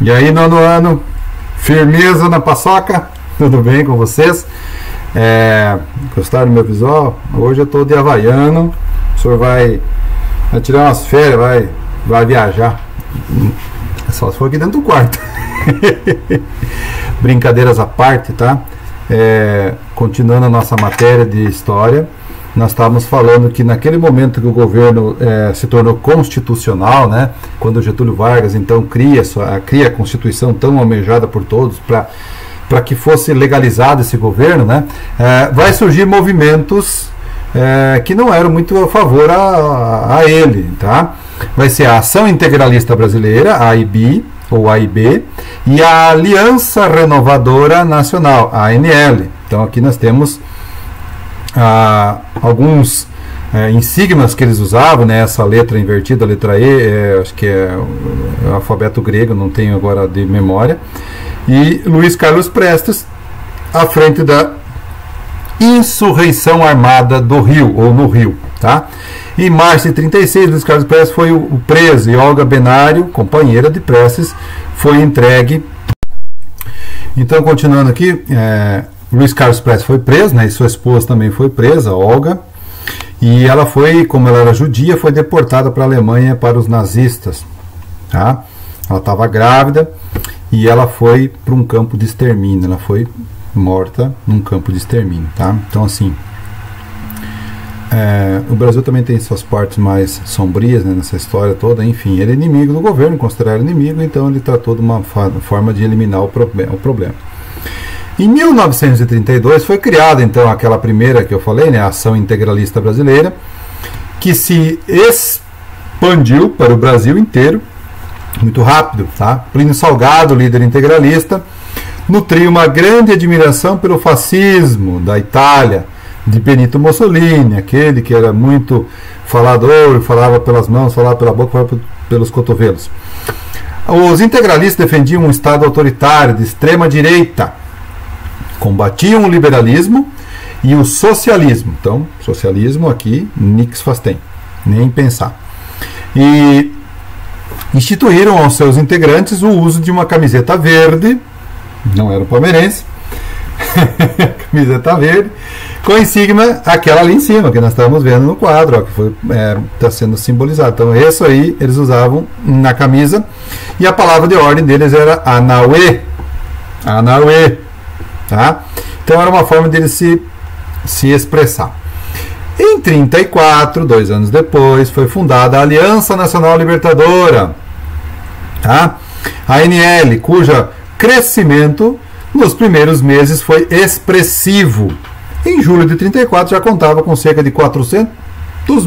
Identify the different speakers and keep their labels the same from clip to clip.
Speaker 1: E aí, nono ano, firmeza na paçoca? Tudo bem com vocês? Gostaram do meu visual? Hoje eu estou de havaiano. O senhor vai tirar umas férias, vai viajar. Só se for aqui dentro do quarto. Brincadeiras à parte, tá? Continuando a nossa matéria de história, nós estávamos falando que naquele momento que o governo se tornou constitucional, né, quando Getúlio Vargas então cria a Constituição tão almejada por todos para que fosse legalizado esse governo, né, vai surgir movimentos que não eram muito a favor a ele, tá? Vai ser a Ação Integralista Brasileira, a AIB, ou AIB, e a Aliança Renovadora Nacional, a ANL. Então aqui nós temos alguns insígnias que eles usavam, né? Essa letra invertida, a letra E, acho que é o alfabeto grego, não tenho agora de memória, e Luiz Carlos Prestes à frente da Insurreição Armada do Rio, ou no Rio, tá? Em março de 36, Luiz Carlos Prestes foi o preso e Olga Benário, companheira de Prestes, foi entregue. Então, continuando aqui, Luiz Carlos Prestes foi preso, né, e sua esposa também foi presa, Olga, e ela foi, como ela era judia, foi deportada para a Alemanha para os nazistas, tá? Ela estava grávida e ela foi para um campo de extermínio, ela foi morta num campo de extermínio, tá? Então, assim, o Brasil também tem suas partes mais sombrias, né, nessa história toda. Enfim, ele é inimigo do governo, considerado inimigo, então ele tratou de uma forma de eliminar o problema. Em 1932 foi criada então aquela primeira que eu falei, né, a Ação Integralista Brasileira, que se expandiu para o Brasil inteiro muito rápido, tá? Plínio Salgado, líder integralista, nutria uma grande admiração pelo fascismo da Itália, de Benito Mussolini, aquele que era muito falador, falava pelas mãos, falava pela boca, falava pelos cotovelos. Os integralistas defendiam um Estado autoritário de extrema direita, combatiam o liberalismo e o socialismo. Então, socialismo aqui, nix faz tem, nem pensar. E instituíram aos seus integrantes o uso de uma camiseta verde, não era o palmeirense, camiseta verde, com a insígnia aquela ali em cima, que nós estamos vendo no quadro, ó, que está sendo simbolizado. Então, isso aí eles usavam na camisa, e a palavra de ordem deles era Anauê. Anauê. Tá? Então, era uma forma deles se expressar. Em 1934, 2 anos depois, foi fundada a Aliança Nacional Libertadora, tá? A ANL, cuja crescimento nos primeiros meses foi expressivo. Em julho de 1934 já contava com cerca de 400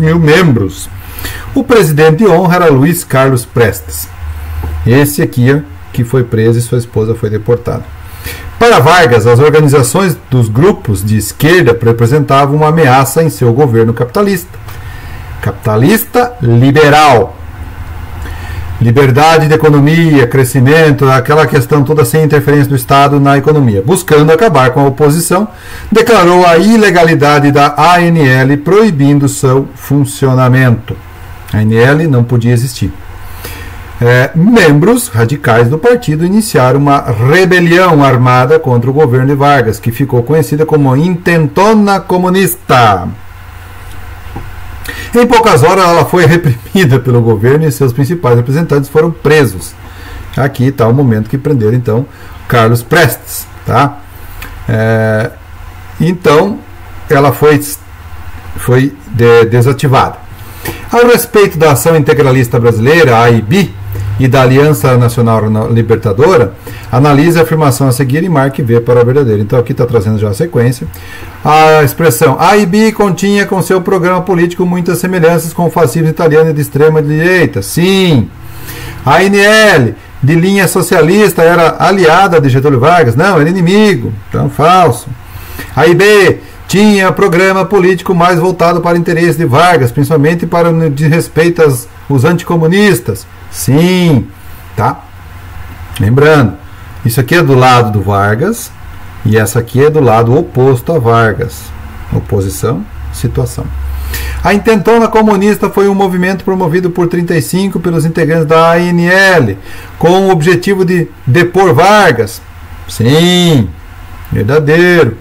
Speaker 1: mil membros. O presidente de honra era Luiz Carlos Prestes. Esse aqui que foi preso e sua esposa foi deportada. Para Vargas, as organizações dos grupos de esquerda representavam uma ameaça em seu governo capitalista. Capitalista liberal. Liberdade de economia, crescimento, aquela questão toda sem interferência do Estado na economia. Buscando acabar com a oposição, declarou a ilegalidade da ANL, proibindo seu funcionamento. A ANL não podia existir. Membros radicais do partido iniciaram uma rebelião armada contra o governo de Vargas, que ficou conhecida como Intentona Comunista. Em poucas horas ela foi reprimida pelo governo e seus principais representantes foram presos. Aqui está o momento que prenderam então Carlos Prestes, tá? Então ela foi desativada. A respeito da Ação Integralista Brasileira, a AIB, e da Aliança Nacional Libertadora, analise a afirmação a seguir e marque V para a verdadeira. Então aqui está trazendo já a sequência. A expressão AIB continha com seu programa político muitas semelhanças com o fascismo italiano de extrema direita. Sim. A ANL, de linha socialista, era aliada de Getúlio Vargas. Não, era inimigo. Então, falso. A AIB tinha programa político mais voltado para o interesse de Vargas, principalmente para o de respeito aos anticomunistas. Sim, tá? Lembrando, isso aqui é do lado do Vargas e essa aqui é do lado oposto a Vargas. Oposição, situação. A Intentona Comunista foi um movimento promovido por 35 pelos integrantes da ANL, com o objetivo de depor Vargas. Sim, verdadeiro.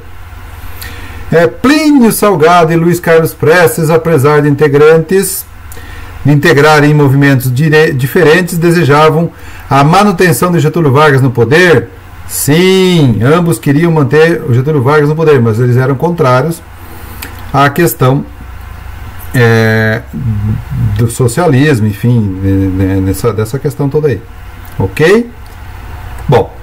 Speaker 1: Plínio Salgado e Luiz Carlos Prestes, apesar de integrarem movimentos diferentes, desejavam a manutenção de Getúlio Vargas no poder. Sim, ambos queriam manter o Getúlio Vargas no poder, mas eles eram contrários à questão do socialismo, enfim, dessa questão toda aí. Ok? Bom,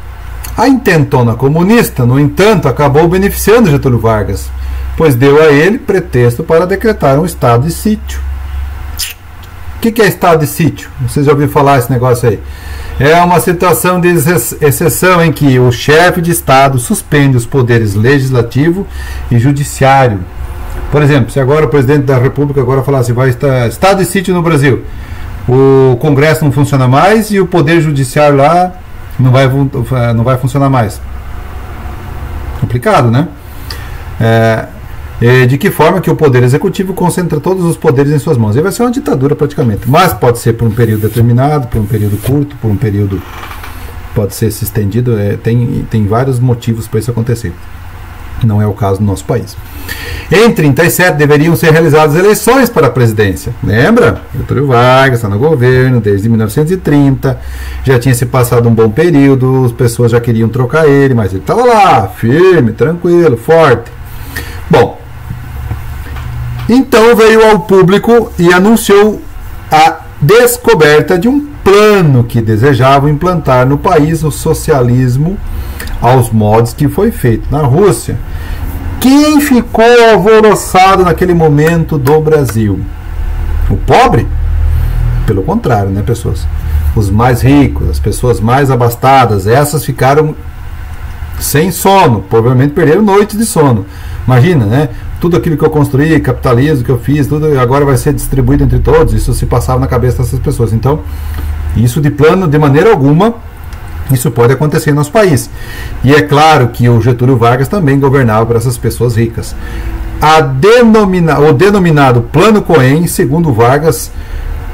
Speaker 1: a Intentona Comunista, no entanto, acabou beneficiando Getúlio Vargas, pois deu a ele pretexto para decretar um estado de sítio. O que é estado de sítio? Vocês já ouviram falar esse negócio aí? É uma situação de exceção em que o chefe de Estado suspende os poderes legislativo e judiciário. Por exemplo, se agora o presidente da República agora falar assim, vai estar estado de sítio no Brasil, o Congresso não funciona mais e o poder judiciário lá não vai funcionar mais. Complicado, né? De que forma que o poder executivo concentra todos os poderes em suas mãos? E vai ser uma ditadura praticamente. Mas pode ser por um período determinado, por um período curto, por um período pode ser se estendido. Tem vários motivos para isso acontecer. Não é o caso do nosso país. Em 1937 deveriam ser realizadas eleições para a presidência. Lembra? Getúlio Vargas está no governo desde 1930. Já tinha se passado um bom período, as pessoas já queriam trocar ele, mas ele estava lá, firme, tranquilo, forte. Bom, então veio ao público e anunciou a descoberta de um plano que desejava implantar no país o socialismo aos modos que foi feito na Rússia. Quem ficou alvoroçado naquele momento do Brasil? O pobre? Pelo contrário, né, pessoas? Os mais ricos, as pessoas mais abastadas, essas ficaram sem sono, provavelmente perderam noites de sono. Imagina, né? Tudo aquilo que eu construí, capitalismo que eu fiz, tudo agora vai ser distribuído entre todos. Isso se passava na cabeça dessas pessoas. Então, isso de plano, de maneira alguma, isso pode acontecer no nosso país. E é claro que o Getúlio Vargas também governava para essas pessoas ricas. O denominado Plano Cohen, segundo Vargas,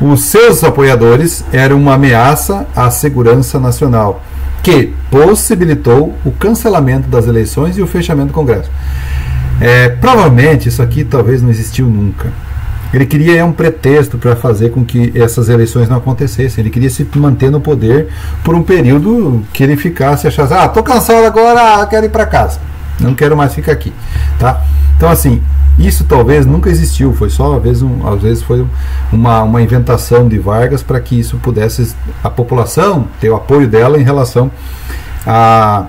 Speaker 1: os seus apoiadores eram uma ameaça à segurança nacional, que possibilitou o cancelamento das eleições e o fechamento do Congresso. Provavelmente isso aqui talvez não existiu nunca. Ele queria um pretexto para fazer com que essas eleições não acontecessem. Ele queria se manter no poder por um período que ele ficasse e achasse, estou cansado agora, quero ir para casa, não quero mais ficar aqui, tá? Então assim, isso talvez nunca existiu, foi só às vezes foi uma inventação de Vargas para que isso pudesse a população ter o apoio dela em relação a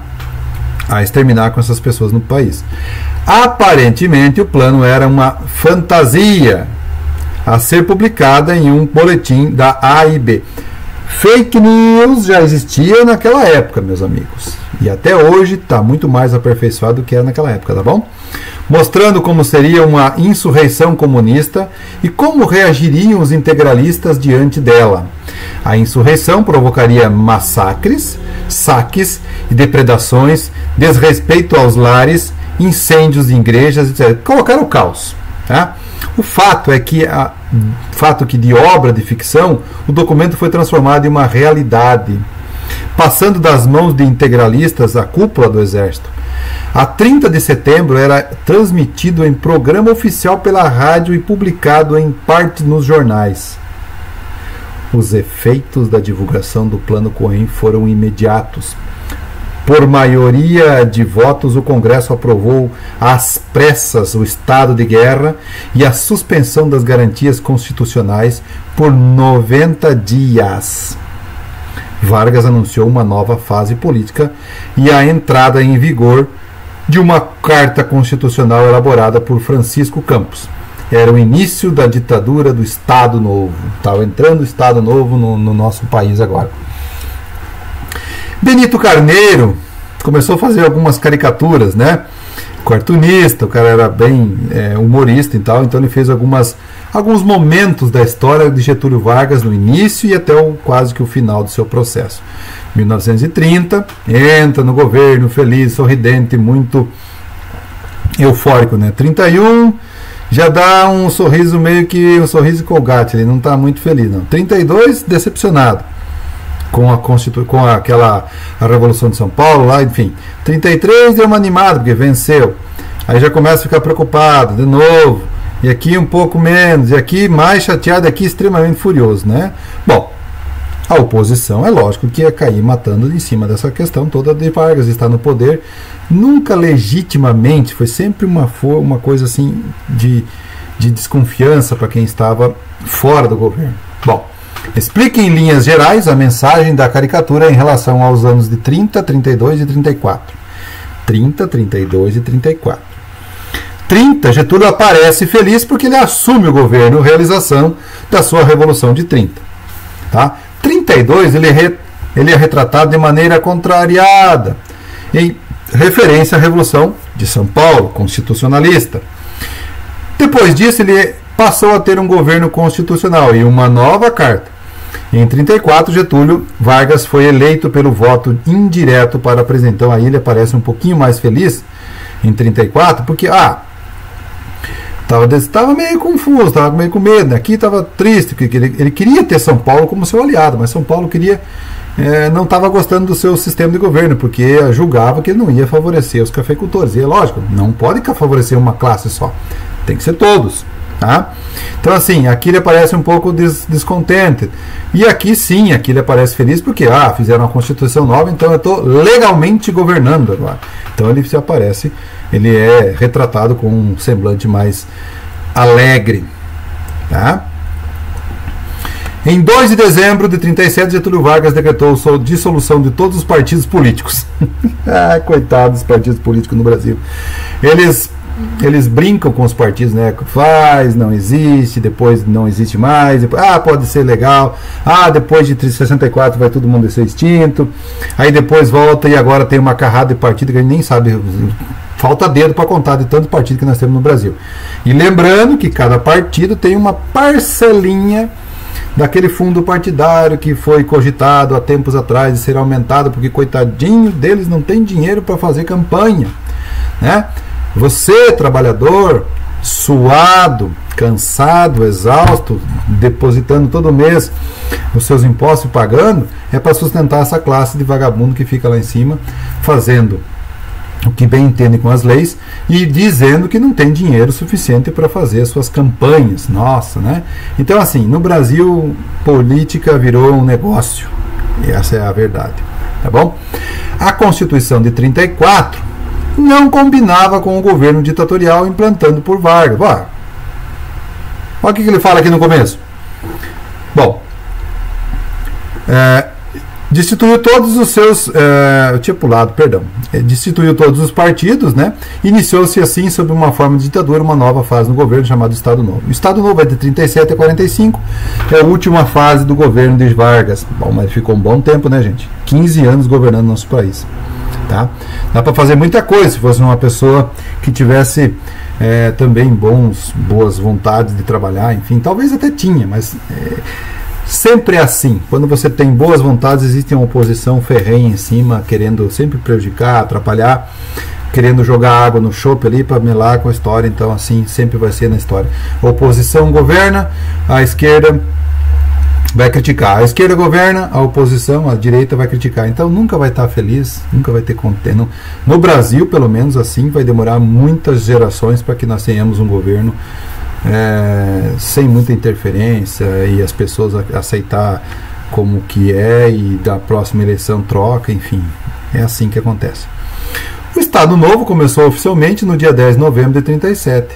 Speaker 1: exterminar com essas pessoas no país. Aparentemente o plano era uma fantasia a ser publicada em um boletim da AIB. Fake news já existia naquela época, meus amigos, e até hoje está muito mais aperfeiçoado do que era naquela época, tá bom? Mostrando como seria uma insurreição comunista e como reagiriam os integralistas diante dela. A insurreição provocaria massacres, saques e depredações, desrespeito aos lares, incêndios de igrejas, etc. Colocaram o caos. Tá? O fato é que de obra de ficção, o documento foi transformado em uma realidade, passando das mãos de integralistas à cúpula do exército. A 30 de setembro era transmitido em programa oficial pela rádio e publicado em parte nos jornais. Os efeitos da divulgação do Plano Cohen foram imediatos. Por maioria de votos, o Congresso aprovou às pressas o estado de guerra e a suspensão das garantias constitucionais por 90 dias. Vargas anunciou uma nova fase política e a entrada em vigor de uma carta constitucional elaborada por Francisco Campos. Era o início da ditadura do Estado Novo. Estava entrando o Estado Novo no nosso país agora. Benito Carneiro começou a fazer algumas caricaturas, né? Cartunista, o cara era bem humorista e tal, então ele fez alguns momentos da história de Getúlio Vargas no início e até quase que o final do seu processo. 1930, entra no governo feliz, sorridente, muito eufórico, né? 31, já dá um sorriso meio que um sorriso Colgate, ele não está muito feliz não. 32, decepcionado com a Revolução de São Paulo lá, enfim. 33 deu uma animada porque venceu. Aí já começa a ficar preocupado de novo. E aqui um pouco menos, e aqui mais chateado, aqui extremamente furioso, né? Bom, a oposição é lógico que ia cair matando em cima dessa questão toda de Vargas estar no poder, nunca legitimamente, foi sempre uma coisa assim de desconfiança para quem estava fora do governo. Bom, explique em linhas gerais a mensagem da caricatura em relação aos anos de 30, 32 e 34. 30, 32 e 34. 30, Getúlio aparece feliz porque ele assume o governo, realização da sua Revolução de 30. Tá? 32, ele é retratado de maneira contrariada, em referência à Revolução de São Paulo, constitucionalista. Depois disso, ele passou a ter um governo constitucional e uma nova carta. Em 34, Getúlio Vargas foi eleito pelo voto indireto para presidente. Então aí ele aparece um pouquinho mais feliz em 34, porque estava meio confuso, estava meio com medo. Aqui estava triste, porque ele queria ter São Paulo como seu aliado, mas São Paulo não estava gostando do seu sistema de governo, porque julgava que ele não ia favorecer os cafeicultores. E é lógico, não pode favorecer uma classe só, tem que ser todos. Tá? Então assim, aqui ele aparece um pouco descontente. E aqui sim, aqui ele aparece feliz porque fizeram uma Constituição nova, então eu estou legalmente governando agora. Então ele se aparece, ele é retratado com um semblante mais alegre. Tá? Em 2 de dezembro de 37, Getúlio Vargas decretou a dissolução de todos os partidos políticos. Coitado dos partidos políticos no Brasil. Eles brincam com os partidos, né? Faz, não existe, depois não existe mais, depois, pode ser legal, depois de 64 vai todo mundo ser extinto, aí depois volta e agora tem uma carrada de partido que a gente nem sabe, falta dedo para contar de tanto partido que nós temos no Brasil. E lembrando que cada partido tem uma parcelinha daquele fundo partidário que foi cogitado há tempos atrás de ser aumentado, porque coitadinho deles não tem dinheiro para fazer campanha, né? Você, trabalhador, suado, cansado, exausto, depositando todo mês os seus impostos e pagando, é para sustentar essa classe de vagabundo que fica lá em cima, fazendo o que bem entende com as leis e dizendo que não tem dinheiro suficiente para fazer as suas campanhas. Nossa, né? Então, assim, no Brasil, política virou um negócio. E essa é a verdade. Tá bom? A Constituição de 34 não combinava com o governo ditatorial implantado por Vargas. Olha o que ele fala aqui no começo. Bom, destituiu todos os seus... eu tinha pulado, perdão. Destituiu todos os partidos, né? Iniciou-se assim, sob uma forma de ditadura, uma nova fase no governo chamado Estado Novo. O Estado Novo é de 37 a 45, é a última fase do governo de Vargas. Bom, mas ficou um bom tempo, né, gente? 15 anos governando nosso país. Tá? Dá para fazer muita coisa se fosse uma pessoa que tivesse também boas vontades de trabalhar, enfim, talvez até tinha, mas sempre é assim. Quando você tem boas vontades, existe uma oposição ferrenha em cima, querendo sempre prejudicar, atrapalhar, querendo jogar água no chope ali para melar com a história. Então assim sempre vai ser na história. A oposição governa, a esquerda vai criticar. A esquerda governa, a oposição, a direita vai criticar. Então nunca vai estar feliz, nunca vai ter contento. No Brasil, pelo menos assim, vai demorar muitas gerações para que nós tenhamos um governo sem muita interferência e as pessoas aceitar como que é e da próxima eleição troca, enfim. É assim que acontece. O Estado Novo começou oficialmente no dia 10 de novembro de 37.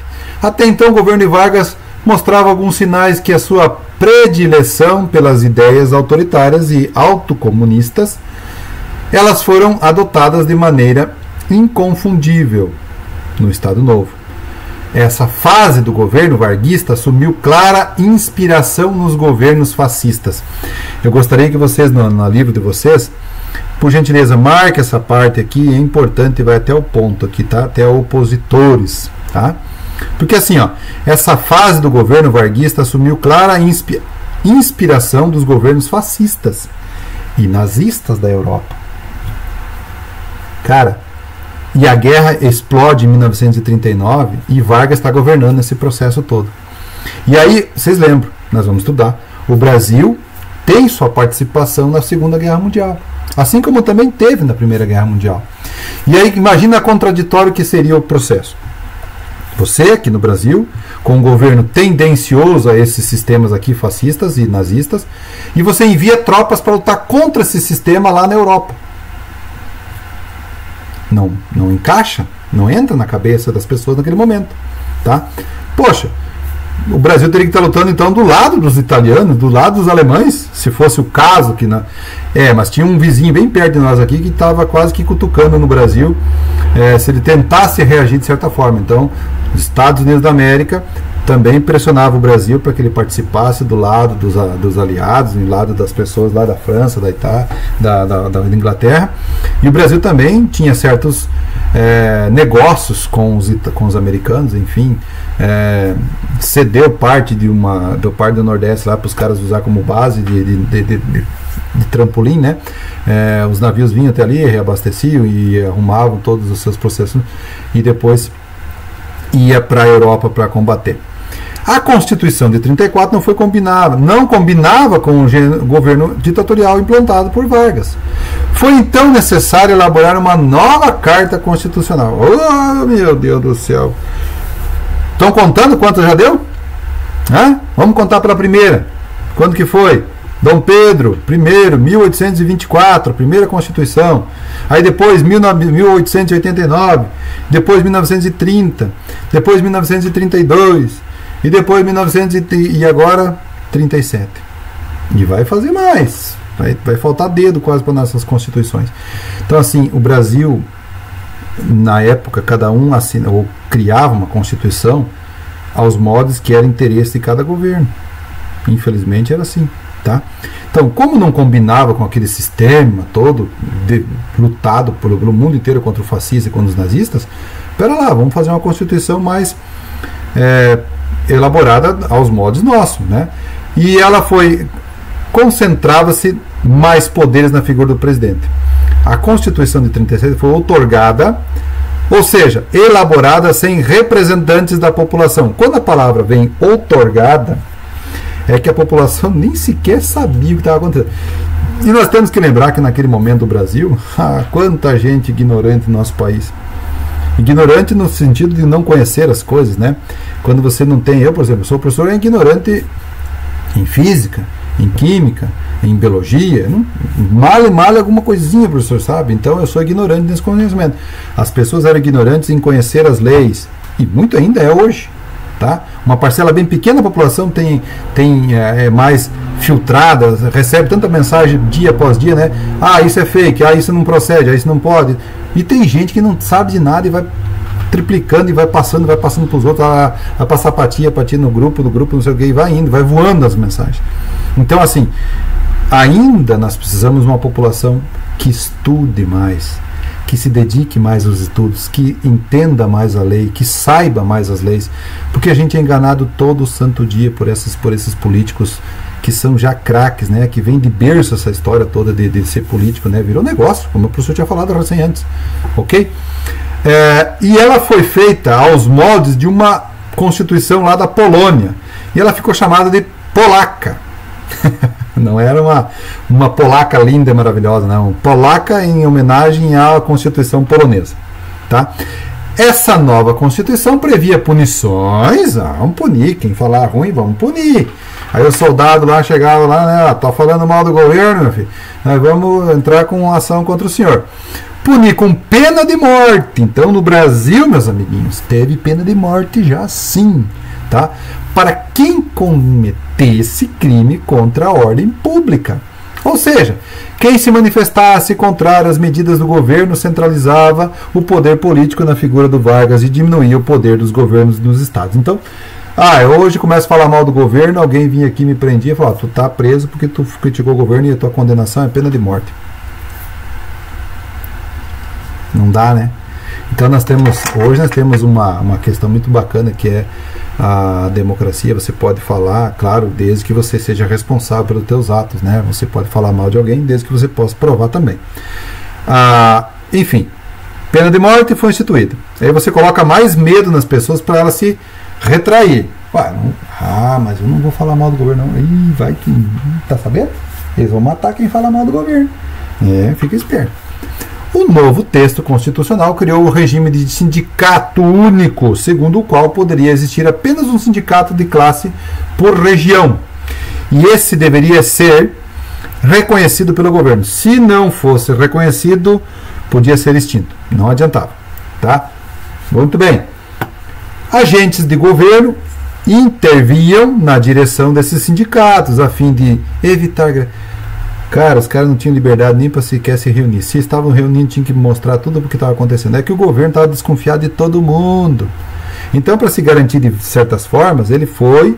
Speaker 1: Até então o governo de Vargas mostrava alguns sinais que a sua predileção pelas ideias autoritárias e autocomunistas, elas foram adotadas de maneira inconfundível no Estado Novo. Essa fase do governo varguista assumiu clara inspiração nos governos fascistas. Eu gostaria que vocês, no livro de vocês, por gentileza, marque essa parte aqui, é importante e vai até o ponto aqui, tá? Até opositores, tá? Porque assim, essa fase do governo varguista assumiu clara inspiração dos governos fascistas e nazistas da Europa. Cara, E a guerra explode em 1939 e Vargas está governando esse processo todo. E aí, vocês lembram, nós vamos estudar, o Brasil tem sua participação na Segunda Guerra Mundial, assim como também teve na Primeira Guerra Mundial. E aí, imagina a contraditório que seria o processo. Você, aqui no Brasil, com um governo tendencioso a esses sistemas aqui fascistas e nazistas, e você envia tropas para lutar contra esse sistema lá na Europa. Não encaixa, não entra na cabeça das pessoas naquele momento, tá? Poxa, o Brasil teria que estar lutando então do lado dos italianos, do lado dos alemães, se fosse o caso que mas tinha um vizinho bem perto de nós aqui que estava quase que cutucando no Brasil, se ele tentasse reagir de certa forma. Então, os Estados Unidos da América também pressionava o Brasil para que ele participasse do lado dos aliados, do lado das pessoas lá da França, da Itália, da Inglaterra. E o Brasil também tinha certos negócios com os americanos, enfim, cedeu parte do parte do Nordeste lá para os caras usar como base de trampolim, né? Os navios vinham até ali, reabasteciam e arrumavam todos os seus processos e depois ia para a Europa para combater. A Constituição de 34 não combinava com o governo ditatorial implantado por Vargas. Foi então necessário elaborar uma nova Carta Constitucional. Oh, meu Deus do céu! Estão contando quanto já deu? Vamos contar pela primeira. Quando que foi? Dom Pedro I, 1824, primeira Constituição. Aí depois 1889, depois 1930, depois 1932, e depois 1930, e agora 37. E vai fazer mais. Vai faltar dedo quase para nossas constituições. Então, assim, o Brasil, na época, cada um ou criava uma constituição aos modos que era interesse de cada governo. Infelizmente era assim. Tá? Então, como não combinava com aquele sistema todo lutado pelo mundo inteiro contra o fascista e contra os nazistas, pera lá, vamos fazer uma constituição mais elaborada aos modos nossos, né? E ela concentrava-se mais poderes na figura do presidente. A Constituição de 37 foi outorgada, ou seja, elaborada sem representantes da população. Quando a palavra vem outorgada, é que a população nem sequer sabia o que estava acontecendo. E nós temos que lembrar que naquele momento do Brasil, quanta gente ignorante no nosso país. Ignorante no sentido de não conhecer as coisas, né? Quando você não tem, eu, por exemplo, sou professor, ignorante em física, em química, em biologia, mal alguma coisinha, professor, sabe? Então eu sou ignorante nesse conhecimento. As pessoas eram ignorantes em conhecer as leis, e muito ainda é hoje. Tá? Uma parcela bem pequena da população é mais filtrada, recebe tanta mensagem dia após dia, né? Isso é fake, isso não procede, isso não pode. E tem gente que não sabe de nada e vai triplicando e vai passando para os outros, vai passar apatia no grupo, não sei o que, e vai indo, vai voando as mensagens. Então, assim, ainda nós precisamos de uma população que estude mais, que se dedique mais aos estudos, que entenda mais a lei, que saiba mais as leis, porque a gente é enganado todo santo dia por esses políticos que são já craques, né, que vem de berço essa história toda de ser político, né, virou negócio, como o professor tinha falado recém antes, ok? E ela foi feita aos moldes de uma constituição lá da Polônia, e ela ficou chamada de polaca. Não era uma polaca linda e maravilhosa, não. Polaca em homenagem à Constituição polonesa. Tá? Essa nova Constituição previa punições. Vamos punir. Quem falar ruim, vamos punir. Aí o soldado lá chegava lá, né? Tá falando mal do governo, meu filho. Nós vamos entrar com uma ação contra o senhor. Punir com pena de morte. Então, no Brasil, meus amiguinhos, teve pena de morte já sim. Tá? Para quem cometesse crime contra a ordem pública. Ou seja, quem se manifestasse contrário às medidas do governo centralizava o poder político na figura do Vargas e diminuía o poder dos governos nos estados. Então, hoje começa a falar mal do governo, alguém vinha aqui me prendia e falava, tu tá preso porque tu criticou o governo e a tua condenação é pena de morte. Não dá, né? Então hoje nós temos uma questão muito bacana que é a democracia. Você pode falar, claro, desde que você seja responsável pelos teus atos, né? Você pode falar mal de alguém desde que você possa provar também. Enfim, Pena de morte foi instituída. Aí você coloca mais medo nas pessoas para elas se retrair. Mas eu não vou falar mal do governo, não. Ih, vai que... Tá sabendo? Eles vão matar quem fala mal do governo. Fica esperto. O novo texto constitucional criou o regime de sindicato único, segundo o qual poderia existir apenas um sindicato de classe por região. E esse deveria ser reconhecido pelo governo. Se não fosse reconhecido, podia ser extinto. Não adiantava. Tá? Muito bem. Agentes de governo interviam na direção desses sindicatos a fim de evitar... Cara, os caras não tinham liberdade nem para sequer se reunir. Se estavam reunindo, tinham que mostrar tudo o que estava acontecendo. É que o governo estava desconfiado de todo mundo. Então, para se garantir de certas formas, ele foi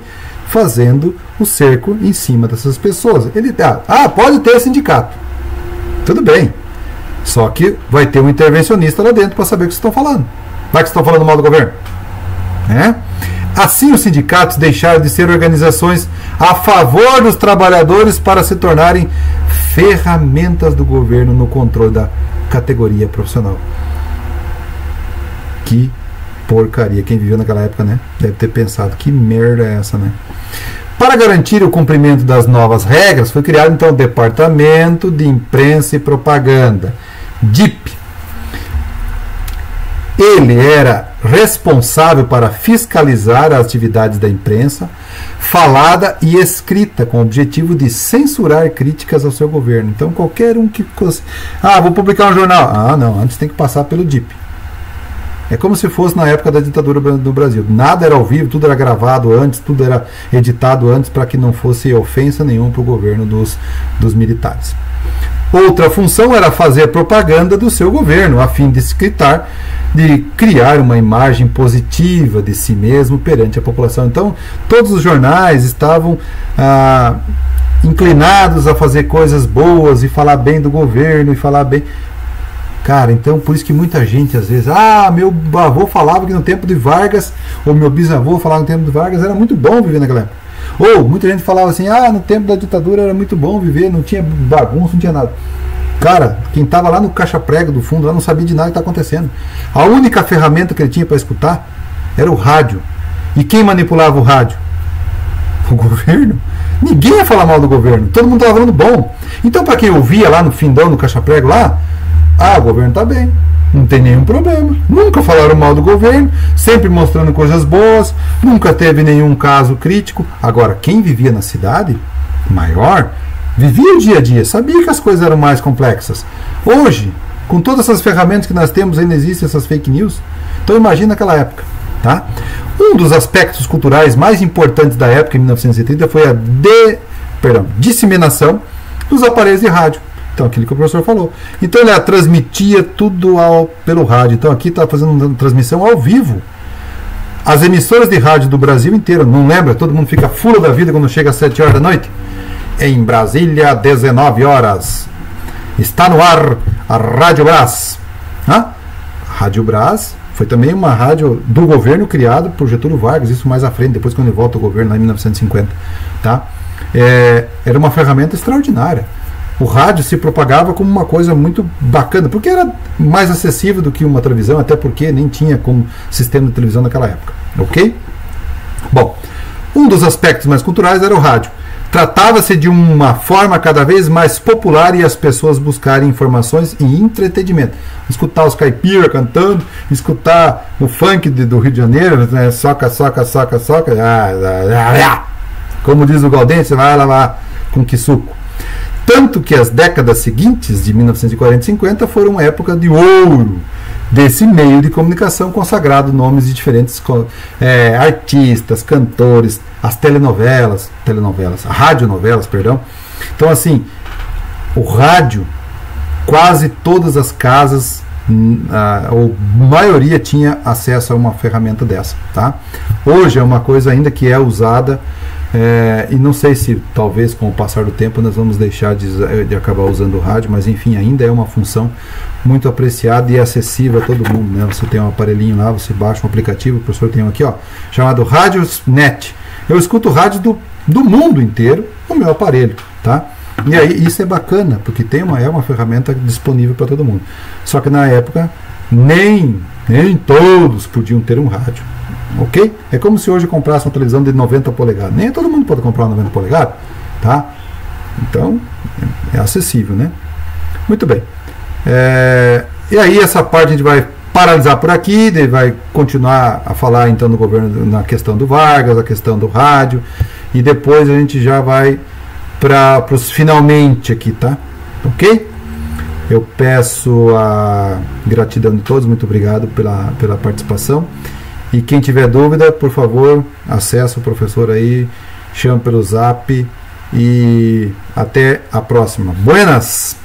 Speaker 1: fazendo o cerco em cima dessas pessoas. Ele pode ter sindicato. Tudo bem. Só que vai ter um intervencionista lá dentro para saber o que vocês estão falando. Vai que vocês estão falando mal do governo. Assim, os sindicatos deixaram de ser organizações a favor dos trabalhadores para se tornarem ferramentas do governo no controle da categoria profissional. Que porcaria. Quem viveu naquela época, né? Deve ter pensado, que merda é essa, né? Para garantir o cumprimento das novas regras, foi criado então o Departamento de Imprensa e Propaganda, DIP. Ele era responsável para fiscalizar as atividades da imprensa, falada e escrita, com o objetivo de censurar críticas ao seu governo. Então, qualquer um que fosse... vou publicar um jornal. Não, antes tem que passar pelo DIP. É como se fosse na época da ditadura do Brasil. Nada era ao vivo, tudo era gravado antes, tudo era editado antes, para que não fosse ofensa nenhuma para o governo dos militares. Outra função era fazer propaganda do seu governo, a fim de criar uma imagem positiva de si mesmo perante a população. Então, todos os jornais estavam inclinados a fazer coisas boas e falar bem do governo e falar bem... Cara, então por isso que muita gente às vezes, meu avô falava que no tempo de Vargas, ou meu bisavô falava que no tempo de Vargas era muito bom viver naquela época. Ou muita gente falava assim, no tempo da ditadura era muito bom viver, não tinha bagunça, não tinha nada. Cara, quem estava lá no caixa-prego do fundo, lá não sabia de nada que está acontecendo. A única ferramenta que ele tinha para escutar era o rádio. E quem manipulava o rádio? O governo. Ninguém ia falar mal do governo, todo mundo estava falando bom. Então, para quem ouvia lá no findão, no caixa-prego lá, o governo está bem, não tem nenhum problema. Nunca falaram mal do governo, sempre mostrando coisas boas, nunca teve nenhum caso crítico. Agora, quem vivia na cidade maior, vivia o dia a dia, sabia que as coisas eram mais complexas. Hoje, com todas essas ferramentas que nós temos, ainda existem essas fake news. Então imagina aquela época. Tá? Um dos aspectos culturais mais importantes da época, em 1930, foi a disseminação dos aparelhos de rádio. Então, aquilo que o professor falou. Então, ele transmitia tudo pelo rádio. Então, aqui está fazendo uma transmissão ao vivo. As emissoras de rádio do Brasil inteiro, não lembra? Todo mundo fica fula da vida quando chega às 7 horas da noite. Em Brasília, 19 horas. Está no ar a Rádio Brás. A Rádio Brás foi também uma rádio do governo criada por Getúlio Vargas, isso mais à frente, depois quando ele volta ao governo, lá em 1950. Tá? Era uma ferramenta extraordinária. O rádio se propagava como uma coisa muito bacana, porque era mais acessível do que uma televisão, até porque nem tinha como sistema de televisão naquela época. Ok? Bom, um dos aspectos mais culturais era o rádio. Tratava-se de uma forma cada vez mais popular e as pessoas buscarem informações e entretenimento. Escutar os caipiras cantando, escutar o funk do Rio de Janeiro, né? Soca, soca, soca, soca. Como diz o Gaudense, vai lá com que suco. Tanto que as décadas seguintes, de 1940 e 50, foram uma época de ouro desse meio de comunicação, consagrado nomes de diferentes artistas, cantores, as radionovelas, perdão. Então, assim, o rádio, quase todas as casas, ou maioria, tinha acesso a uma ferramenta dessa. Tá? Hoje é uma coisa ainda que é usada, e não sei se talvez com o passar do tempo nós vamos deixar de acabar usando o rádio, mas enfim, ainda é uma função muito apreciada e acessível a todo mundo, né? Você tem um aparelhinho lá, você baixa um aplicativo, o professor tem um aqui, chamado Radiosnet. Eu escuto rádio do mundo inteiro no meu aparelho, tá? E aí isso é bacana, porque é uma ferramenta disponível para todo mundo. Só que na época nem todos podiam ter um rádio. Ok? É como se hoje comprasse uma televisão de 90 polegadas. Nem todo mundo pode comprar uma 90 polegadas, tá? Então, é acessível, né? Muito bem. E aí essa parte a gente vai paralisar por aqui, daí vai continuar a falar então do governo na questão do Vargas, a questão do rádio, e depois a gente já vai para os finalmente aqui, tá? Ok? Eu peço a gratidão de todos, muito obrigado pela participação. E quem tiver dúvida, por favor, acesse o professor aí, chame pelo Zap e até a próxima. Buenas!